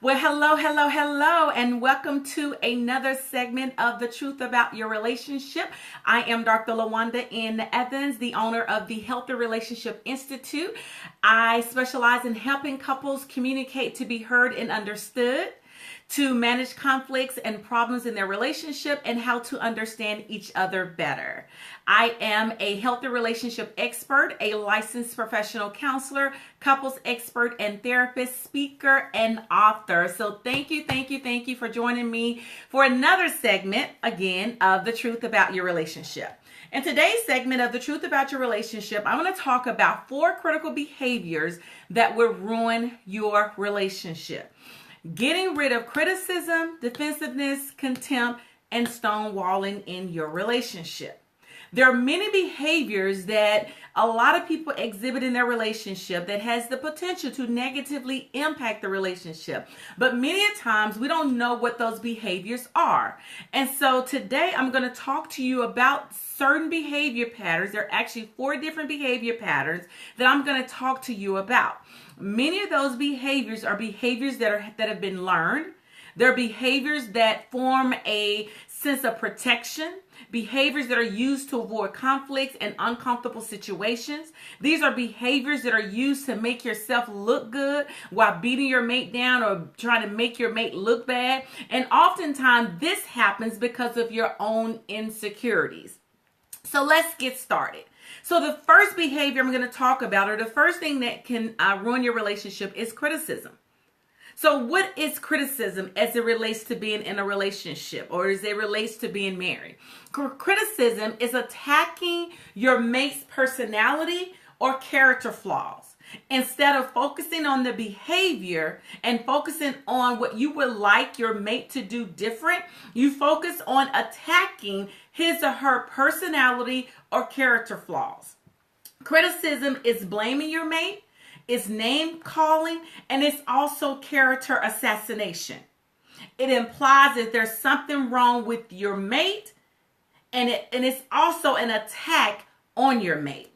Well, hello, hello, hello, and welcome to another segment of The Truth About Your Relationship. I am Dr. LaWanda N. Evans, the owner of the Healthy Relationship Institute. I specialize in helping couples communicate to be heard and understood, to manage conflicts and problems in their relationship, and how to understand each other better. I am a healthy relationship expert, a licensed professional counselor, couples expert, and therapist, speaker, and author. So thank you for joining me for another segment, again, of The Truth About Your Relationship. In today's segment of The Truth About Your Relationship, I'm going to talk about 4 critical behaviors that will ruin your relationship. Getting rid of criticism, defensiveness, contempt, and stonewalling in your relationship. There are many behaviors that a lot of people exhibit in their relationship that has the potential to negatively impact the relationship. But many times we don't know what those behaviors are. And so today I'm going to talk to you about certain behavior patterns. There are actually 4 different behavior patterns that I'm going to talk to you about. Many of those behaviors are behaviors that have been learned. They're behaviors that form a sense of protection, behaviors that are used to avoid conflicts and uncomfortable situations. These are behaviors that are used to make yourself look good while beating your mate down or trying to make your mate look bad. And oftentimes this happens because of your own insecurities. So let's get started. So the first behavior I'm going to talk about, or the first thing that can ruin your relationship, is criticism. So what is criticism as it relates to being in a relationship, or as it relates to being married? Criticism is attacking your mate's personality or character flaws. Instead of focusing on the behavior and focusing on what you would like your mate to do different, you focus on attacking his or her personality or character flaws. Criticism is blaming your mate, it's name calling, and it's also character assassination. It implies that there's something wrong with your mate, and it's also an attack on your mate.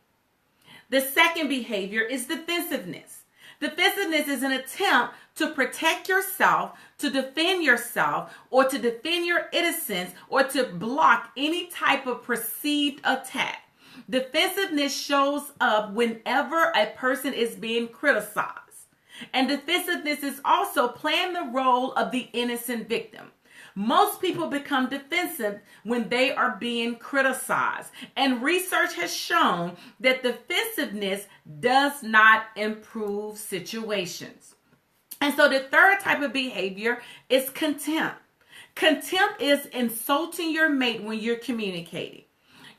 The second behavior is defensiveness. Defensiveness is an attempt to protect yourself, to defend yourself, or to defend your innocence, or to block any type of perceived attack. Defensiveness shows up whenever a person is being criticized. And defensiveness is also playing the role of the innocent victim. Most people become defensive when they are being criticized. And research has shown that defensiveness does not improve situations. And so the third type of behavior is contempt. Contempt is insulting your mate when you're communicating.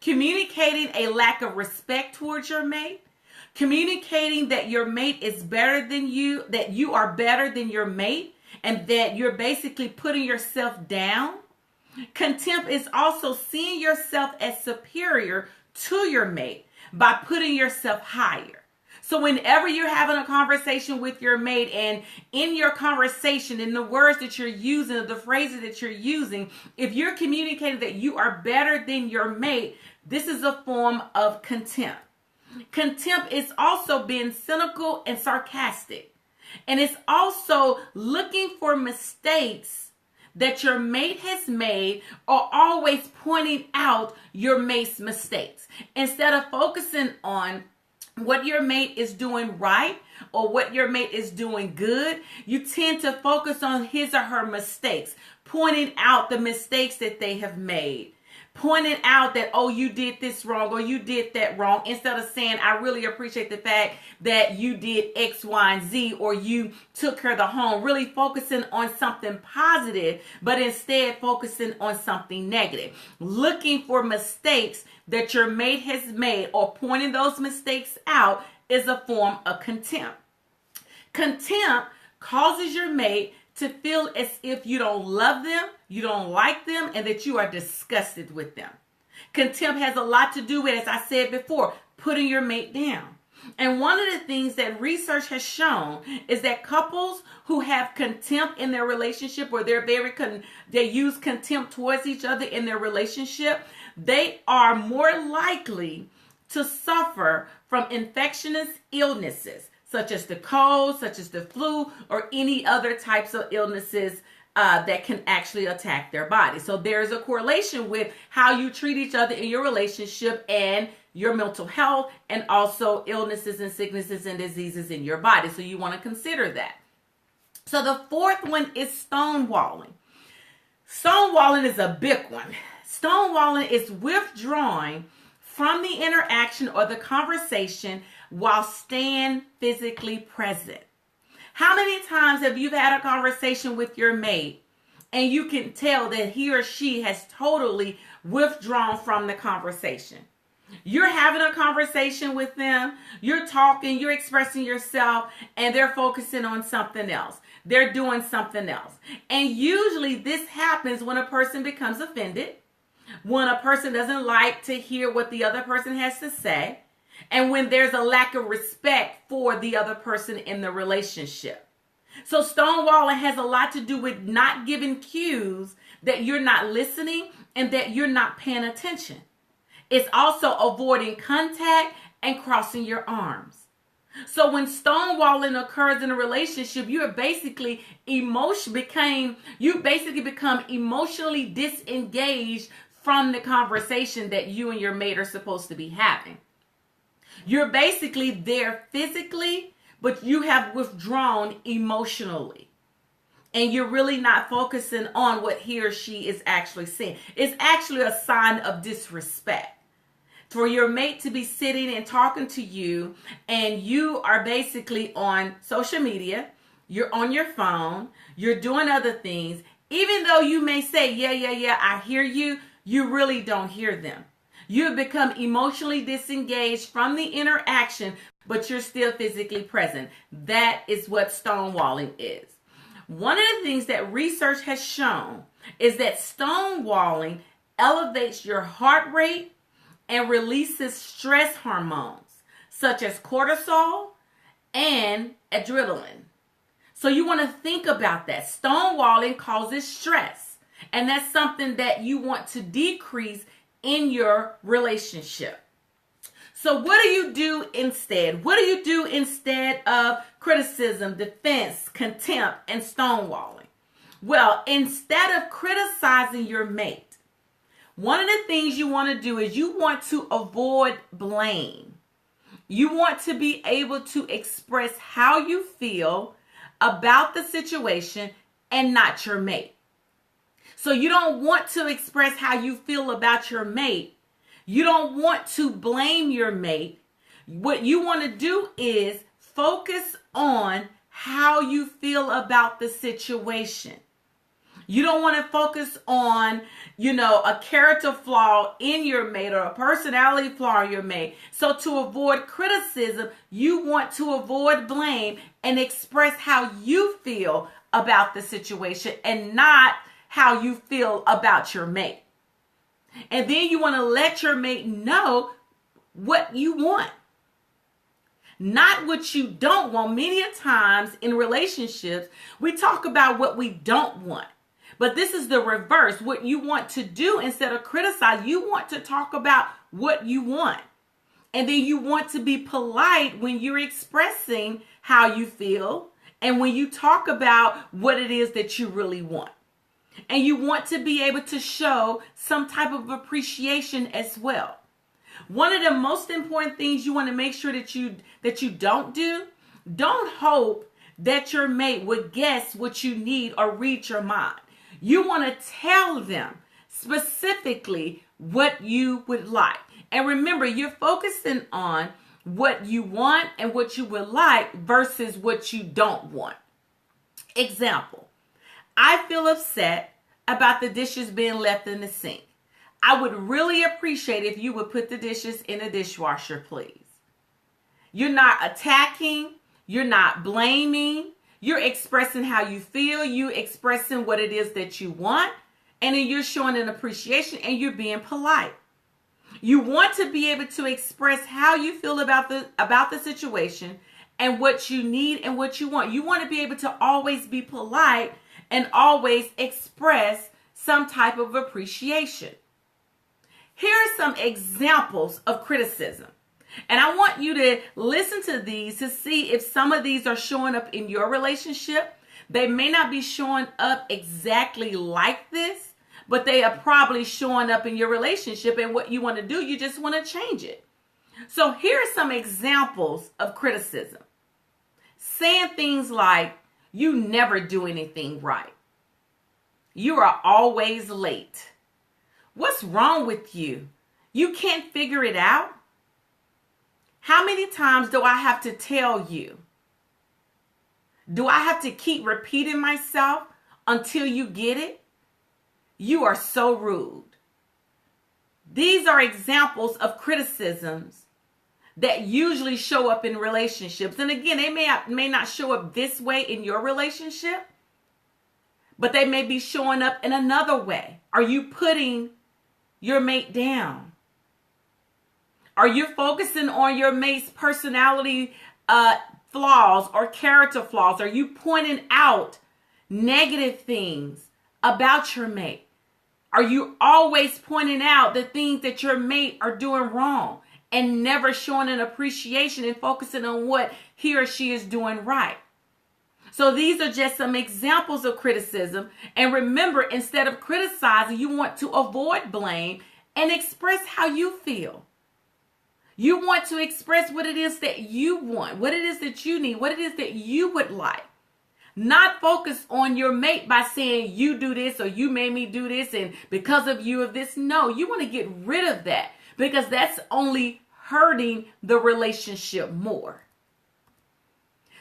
Communicating a lack of respect towards your mate. Communicating that your mate is better than you, that you are better than your mate, and that you're basically putting yourself down. Contempt is also seeing yourself as superior to your mate by putting yourself higher. So whenever you're having a conversation with your mate, and in your conversation, in the words that you're using, the phrases that you're using, if you're communicating that you are better than your mate, this is a form of contempt. Contempt is also being cynical and sarcastic. And it's also looking for mistakes that your mate has made, or always pointing out your mate's mistakes. Instead of focusing on what your mate is doing right or what your mate is doing good, you tend to focus on his or her mistakes, pointing out the mistakes that they have made. Pointing out that, oh, you did this wrong or you did that wrong, instead of saying, I really appreciate the fact that you did X, Y, and Z, or you took care of the home. Really focusing on something positive, but instead focusing on something negative. Looking for mistakes that your mate has made, or pointing those mistakes out, is a form of contempt. Contempt causes your mate to feel as if you don't love them, you don't like them, and that you are disgusted with them. Contempt has a lot to do with, as I said before, putting your mate down. And one of the things that research has shown is that couples who have contempt in their relationship, or they use contempt towards each other in their relationship, they are more likely to suffer from infectious illnesses such as the cold, such as the flu, or any other types of illnesses that can actually attack their body. So there's a correlation with how you treat each other in your relationship and your mental health, and also illnesses and sicknesses and diseases in your body. So you want to consider that. So the fourth one is stonewalling. Stonewalling is a big one. Stonewalling is withdrawing from the interaction or the conversation while staying physically present. How many times have you had a conversation with your mate and you can tell that he or she has totally withdrawn from the conversation? You're having a conversation with them, you're talking, you're expressing yourself, and they're focusing on something else. They're doing something else. And usually this happens when a person becomes offended, when a person doesn't like to hear what the other person has to say, and when there's a lack of respect for the other person in the relationship. So stonewalling has a lot to do with not giving cues that you're not listening and that you're not paying attention. It's also avoiding contact and crossing your arms. So when stonewalling occurs in a relationship, you basically become emotionally disengaged from the conversation that you and your mate are supposed to be having. You're basically there physically, but you have withdrawn emotionally. And you're really not focusing on what he or she is actually saying. It's actually a sign of disrespect. For your mate to be sitting and talking to you, and you are basically on social media, you're on your phone, you're doing other things, even though you may say, yeah, I hear you, you really don't hear them. You have become emotionally disengaged from the interaction, but you're still physically present. That is what stonewalling is. One of the things that research has shown is that stonewalling elevates your heart rate and releases stress hormones such as cortisol and adrenaline. So you want to think about that. Stonewalling causes stress, and that's something that you want to decrease in your relationship. So what do you do instead? What do you do instead of criticism, defense, contempt, and stonewalling? Well, instead of criticizing your mate, one of the things you want to do is you want to avoid blame. You want to be able to express how you feel about the situation and not your mate. So you don't want to express how you feel about your mate. You don't want to blame your mate. What you want to do is focus on how you feel about the situation. You don't want to focus on, a character flaw in your mate or a personality flaw in your mate. So to avoid criticism, you want to avoid blame and express how you feel about the situation and not how you feel about your mate. And then you want to let your mate know what you want, not what you don't want. Many times in relationships, we talk about what we don't want. But this is the reverse. What you want to do instead of criticize, you want to talk about what you want. And then you want to be polite when you're expressing how you feel and when you talk about what it is that you really want. And you want to be able to show some type of appreciation as well. One of the most important things you want to make sure that you don't do, don't hope that your mate would guess what you need or read your mind. You want to tell them specifically what you would like. And remember, you're focusing on what you want and what you would like versus what you don't want. Example, I feel upset about the dishes being left in the sink. I would really appreciate if you would put the dishes in a dishwasher, please. You're not attacking. You're not blaming. You're expressing how you feel. You're expressing what it is that you want. And then you're showing an appreciation and you're being polite. You want to be able to express how you feel about the situation and what you need and what you want. You want to be able to always be polite and always express some type of appreciation. Here are some examples of criticism. And I want you to listen to these to see if some of these are showing up in your relationship. They may not be showing up exactly like this, but they are probably showing up in your relationship. And what you want to do, you just want to change it. So here are some examples of criticism. Saying things like, you never do anything right. You are always late. What's wrong with you? You can't figure it out? How many times do I have to tell you? Do I have to keep repeating myself until you get it? You are so rude. These are examples of criticisms that usually show up in relationships. And again, they may not show up this way in your relationship, but they may be showing up in another way. Are you putting your mate down? Are you focusing on your mate's personality flaws or character flaws? Are you pointing out negative things about your mate? Are you always pointing out the things that your mate are doing wrong and never showing an appreciation and focusing on what he or she is doing right? So these are just some examples of criticism. And remember, instead of criticizing, you want to avoid blame and express how you feel. You want to express what it is that you want, what it is that you need, what it is that you would like. Not focus on your mate by saying you do this or you made me do this and because of you of this. No, you want to get rid of that because that's only hurting the relationship more.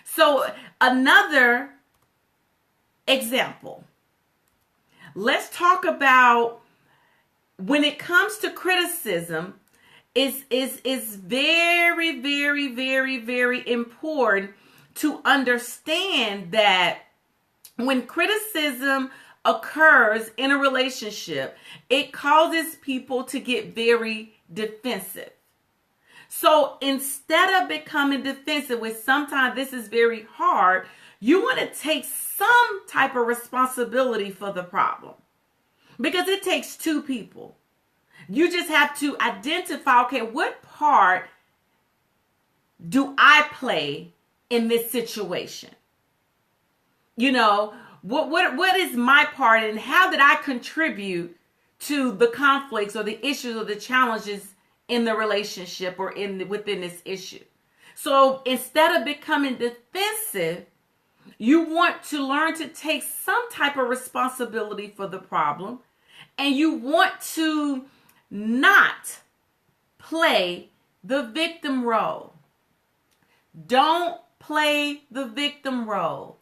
So another example. Let's talk about when it comes to criticism, is very, very, very, very important to understand that when criticism occurs in a relationship, it causes people to get very defensive. So instead of becoming defensive, which sometimes this is very hard, you want to take some type of responsibility for the problem because it takes two people. You just have to identify, okay, what part do I play in this situation? You know, what is my part and how did I contribute to the conflicts or the issues or the challenges in the relationship or within this issue? So instead of becoming defensive, you want to learn to take some type of responsibility for the problem, and you want to not play the victim role. Don't play the victim role.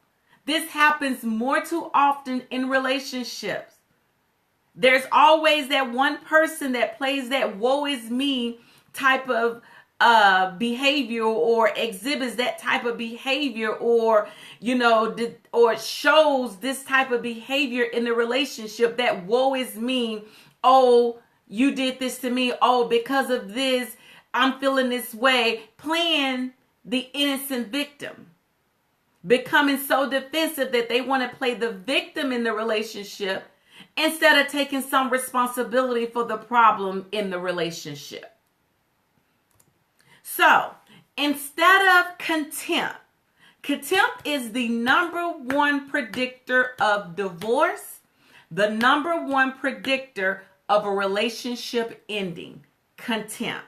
This happens more too often in relationships. There's always that one person that plays that woe is me type of behavior or exhibits that type of behavior or, or shows this type of behavior in the relationship, that woe is me. Oh, you did this to me. Oh, because of this, I'm feeling this way. Playing the innocent victim. Becoming so defensive that they want to play the victim in the relationship instead of taking some responsibility for the problem in the relationship. So, instead of contempt is the number one predictor of divorce, the number one predictor of a relationship ending. Contempt.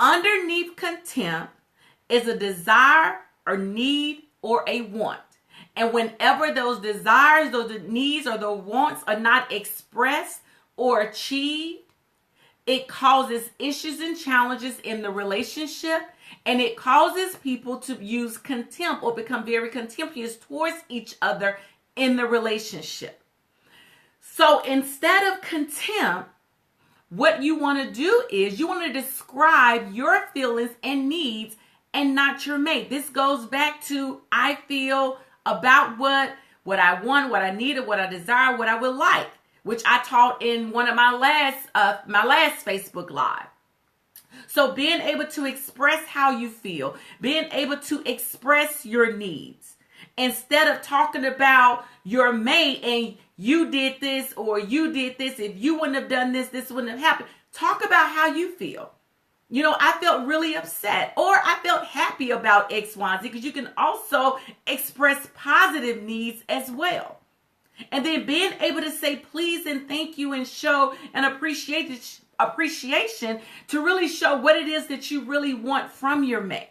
Underneath contempt is a desire or need or a want. And whenever those desires, those needs, or those wants are not expressed or achieved, it causes issues and challenges in the relationship, and it causes people to use contempt or become very contemptuous towards each other in the relationship. So instead of contempt, what you want to do is you want to describe your feelings and needs and not your mate. This goes back to I feel about what I want, what I need, or what I desire, what I would like, which I taught in one of my last Facebook Live. So being able to express how you feel, being able to express your needs, instead of talking about your mate and you did this or you did this, if you wouldn't have done this, this wouldn't have happened. Talk about how you feel. I felt really upset, or I felt happy about X, Y, Z, because you can also express positive needs as well. And then being able to say please and thank you and show an appreciation to really show what it is that you really want from your mate.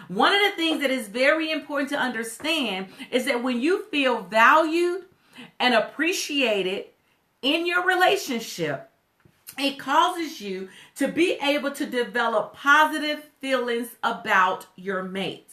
One of the things that is very important to understand is that when you feel valued and appreciated in your relationship, it causes you to be able to develop positive feelings about your mate.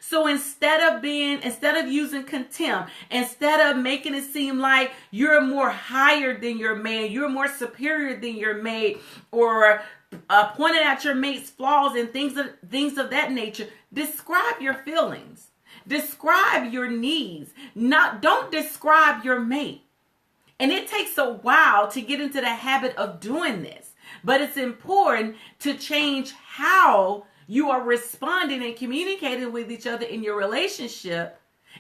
So instead of using contempt, instead of making it seem like you're more higher than your mate, you're more superior than your mate, or pointing out your mate's flaws and things of that nature, describe your feelings. Describe your needs. Don't describe your mate. And it takes a while to get into the habit of doing this, but it's important to change how you are responding and communicating with each other in your relationship.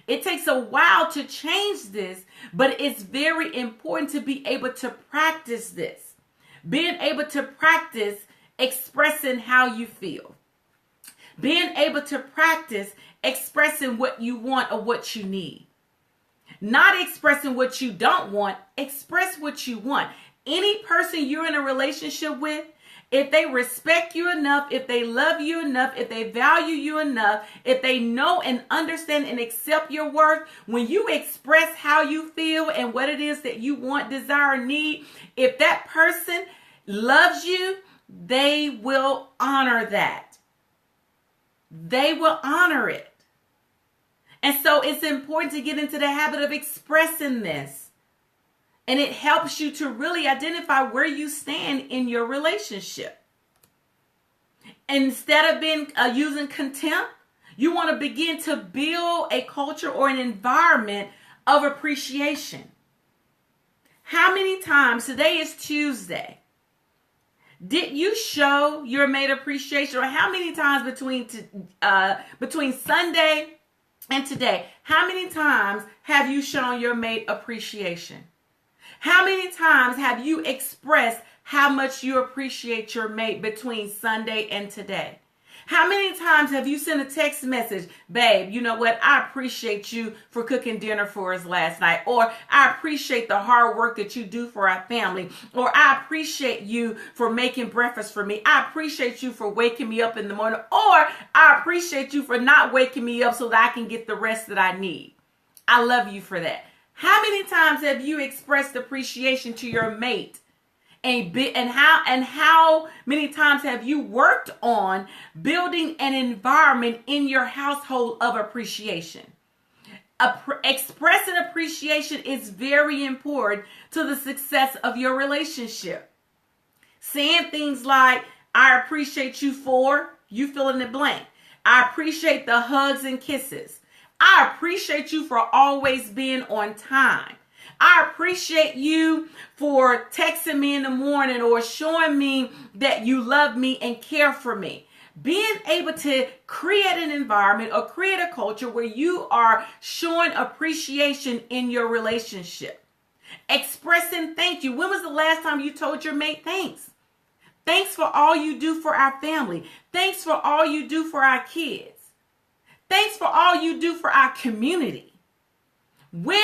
It takes a while to change this, but it's very important to be able to practice this. Being able to practice expressing how you feel. Being able to practice expressing what you want or what you need. Not expressing what you don't want, express what you want. Any person you're in a relationship with, if they respect you enough, if they love you enough, if they value you enough, if they know and understand and accept your worth, when you express how you feel and what it is that you want, desire, need, if that person loves you, they will honor that. They will honor it. And so it's important to get into the habit of expressing this. And it helps you to really identify where you stand in your relationship. Instead of using contempt, you want to begin to build a culture or an environment of appreciation. How many times, today is Tuesday, did you show your mate appreciation? Or how many times between Sunday and today, how many times have you shown your mate appreciation? How many times have you expressed how much you appreciate your mate between Sunday and today? How many times have you sent a text message, babe, you know what? I appreciate you for cooking dinner for us last night. Or I appreciate the hard work that you do for our family. Or I appreciate you for making breakfast for me. I appreciate you for waking me up in the morning. Or I appreciate you for not waking me up so that I can get the rest that I need. I love you for that. How many times have you expressed appreciation to your mate? And how many times have you worked on building an environment in your household of appreciation? Expressing appreciation is very important to the success of your relationship. Saying things like, I appreciate you for, you fill in the blank. I appreciate the hugs and kisses. I appreciate you for always being on time. I appreciate you for texting me in the morning or showing me that you love me and care for me. Being able to create an environment or create a culture where you are showing appreciation in your relationship. Expressing thank you. When was the last time you told your mate thanks? Thanks for all you do for our family. Thanks for all you do for our kids. Thanks for all you do for our community. When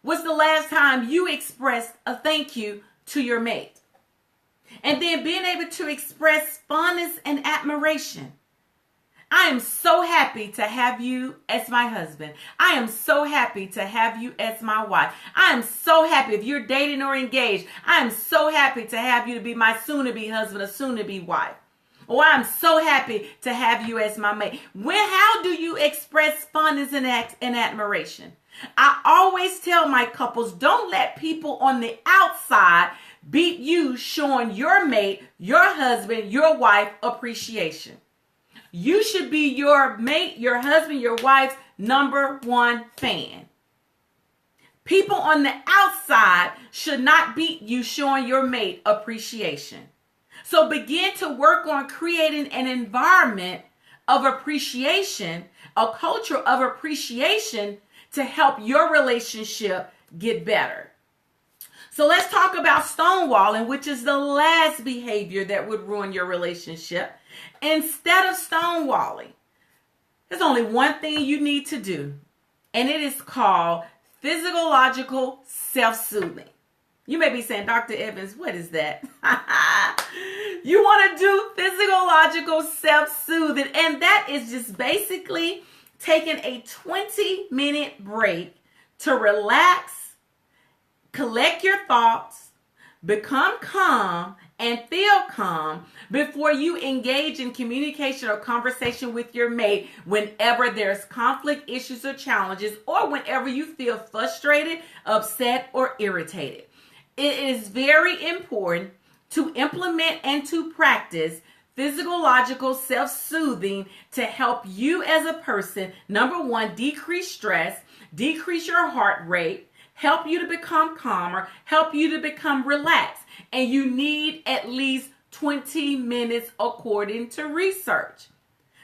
was the last time you expressed a thank you to your mate? And then being able to express fondness and admiration. I am so happy to have you as my husband. I am so happy to have you as my wife. I am so happy if you're dating or engaged. I am so happy to have you to be my soon-to-be husband or soon-to-be wife. Oh, I'm so happy to have you as my mate. How do you express fondness and admiration? I always tell my couples, don't let people on the outside beat you showing your mate, your husband, your wife appreciation. You should be your mate, your husband, your wife's number one fan. People on the outside should not beat you showing your mate appreciation. So begin to work on creating an environment of appreciation, a culture of appreciation to help your relationship get better. So let's talk about stonewalling, which is the last behavior that would ruin your relationship. Instead of stonewalling, there's only one thing you need to do, and it is called physiological self-soothing. You may be saying, Dr. Evans, what is that? You want to do physiological self-soothing, and that is just basically taking a 20-minute break to relax, collect your thoughts, become calm, and feel calm before you engage in communication or conversation with your mate whenever there's conflict, issues, or challenges, or whenever you feel frustrated, upset, or irritated. It is very important to implement and to practice physiological self-soothing to help you as a person, number one, decrease stress, decrease your heart rate, help you to become calmer, help you to become relaxed. And you need at least 20 minutes according to research.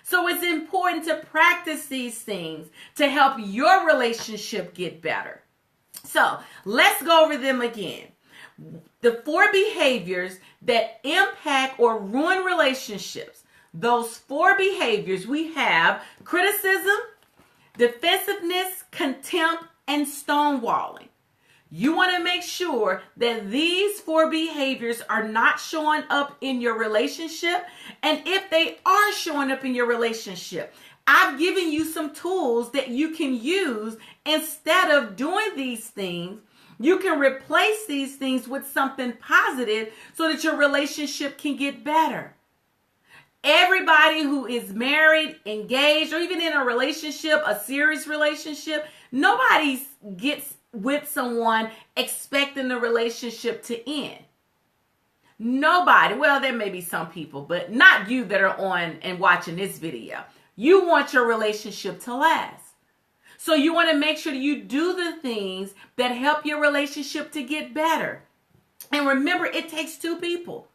So it's important to practice these things to help your relationship get better. So let's go over them again. The 4 behaviors that impact or ruin relationships. Those 4 behaviors we have: criticism, defensiveness, contempt, and stonewalling. You want to make sure that these 4 behaviors are not showing up in your relationship. And if they are showing up in your relationship, I've given you some tools that you can use. Instead of doing these things, you can replace these things with something positive so that your relationship can get better. Everybody who is married, engaged, or even in a relationship, a serious relationship, nobody gets with someone expecting the relationship to end. Nobody. Well, there may be some people, but not you that are on and watching this video. You want your relationship to last. So you want to make sure that you do the things that help your relationship to get better. And remember, it takes 2 people.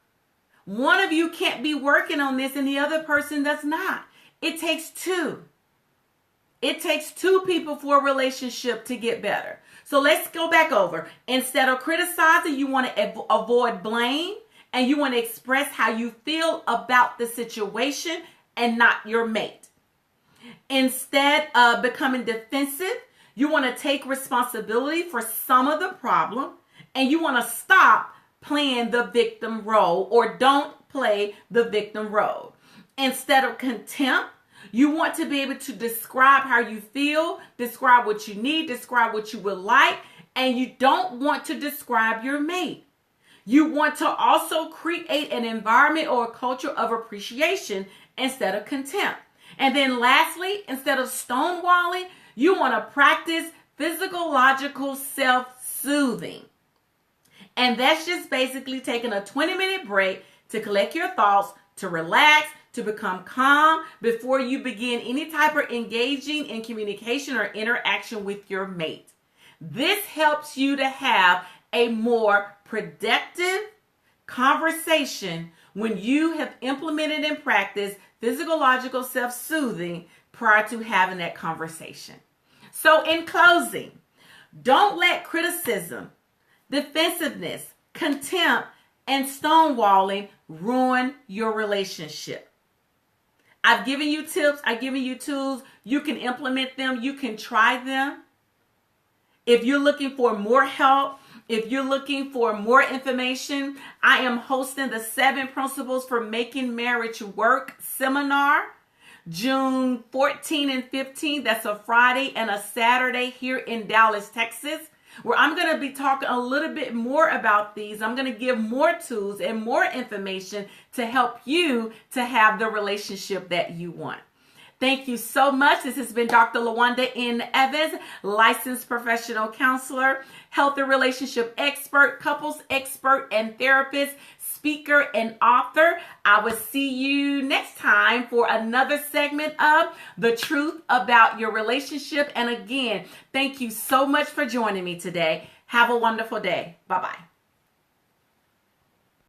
One of you can't be working on this and the other person does not. It takes 2. It takes 2 people for a relationship to get better. So let's go back over. Instead of criticizing, you want to avoid blame, and you want to express how you feel about the situation and not your mate. Instead of becoming defensive, you want to take responsibility for some of the problem, and you want to stop playing the victim role, or don't play the victim role. Instead of contempt, you want to be able to describe how you feel, describe what you need, describe what you would like, and you don't want to describe your mate. You want to also create an environment or a culture of appreciation instead of contempt. And then lastly, instead of stonewalling, you want to practice physiological self-soothing. And that's just basically taking a 20-minute break to collect your thoughts, to relax, to become calm before you begin any type of engaging in communication or interaction with your mate. This helps you to have a more productive conversation when you have implemented and practiced physiological self-soothing prior to having that conversation. So in closing, don't let criticism, defensiveness, contempt, and stonewalling ruin your relationship. I've given you tips. I've given you tools. You can implement them. You can try them. If you're looking for more help, if you're looking for more information, I am hosting the 7 Principles for Making Marriage Work seminar, June 14 and 15. That's a Friday and a Saturday here in Dallas, Texas, where I'm going to be talking a little bit more about these. I'm going to give more tools and more information to help you to have the relationship that you want. Thank you so much. This has been Dr. LaWanda N. Evans, licensed professional counselor, health and relationship expert, couples expert, and therapist, speaker, and author. I will see you next time for another segment of The Truth About Your Relationship. And again, thank you so much for joining me today. Have a wonderful day. Bye-bye.